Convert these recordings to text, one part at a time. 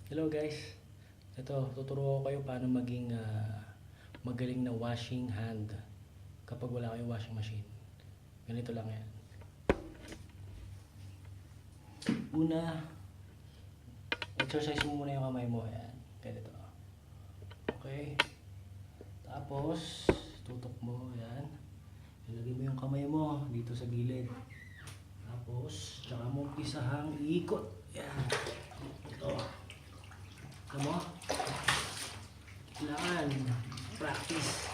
Hello guys, ito tuturo ko kayo paano maging magaling na washing hand kapag wala kayong washing machine. Ganito lang yan. Una, exercise mo muna yung kamay mo. Ayan, ganito. Okay. Tapos, tutok mo. Ayan. Ilagay mo yung kamay mo dito sa gilid. Tapos, tsaka mo isahang iikot. Ayan. Ito. Alam mo? Kailangan practice.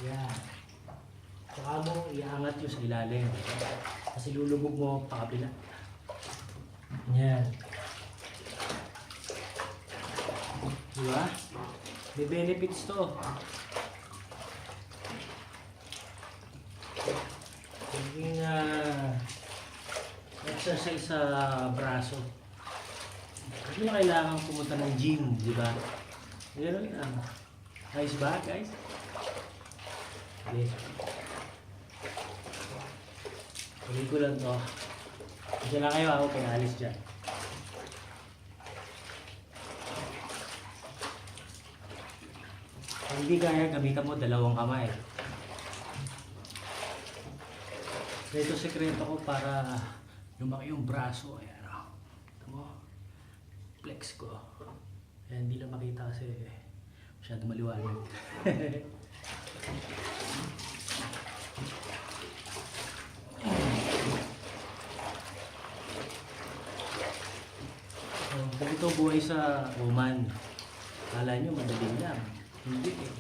Yan. Saka mo iangat yung sa ilalim. Kasi lulubog mo pa kabila. Yan. Diba? May benefits to. Maging exercise sa braso. Hindi na kailangan pumunta ng gym, di ba? Meron lang. Ayos ba, guys? Okay. Tuloy ko lang to. Kasi lang kayo ako kaya alis dyan. Kung hindi kaya, gamitan mo dalawang kamay. Ito sekreto ko para lumaki yung braso. Ayan. Ito mo. Flex ko. Ayan, hindi lang makita kasi masyado maliwanag. Ganito buhay sa Oman. Kala nyo madali lang. Hindi eh.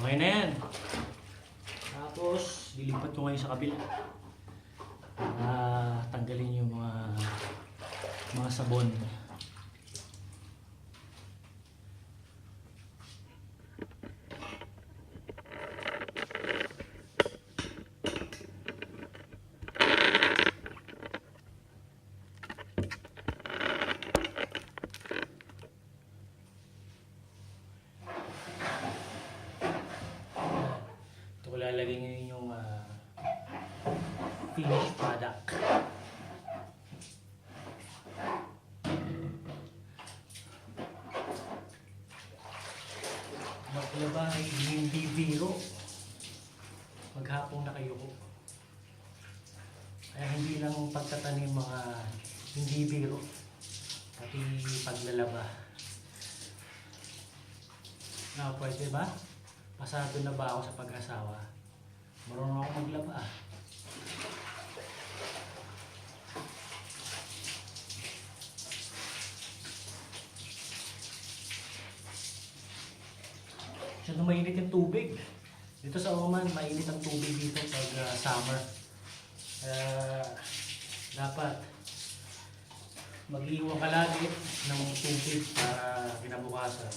Okay na yan. Tapos, dilipat ko ngayon sa kabila. Tanggalin yung mga sabon. Lalagay ngayon yung finished product. Maglaba ay hindi biro. Maghapong nakayuko. Kaya hindi lang pagtatanim mga hindi biro. Pati paglalaba. Pwede ba? Pasado na ba ako sa pag-asawa? Marunong ako maglaba. Masyado mainit yung tubig. Dito sa Oman, mainit ang tubig dito pag summer. Dapat mag-iwan ka lagi ng tubig para kinabukasan.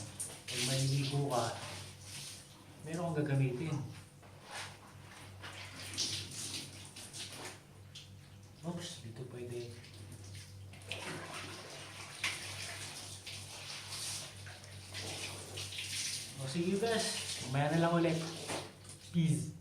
Pag maliligo ka, meron kang gagamitin. Oops, dito pwede. O sige guys, mamaya na lang ulit. Peace.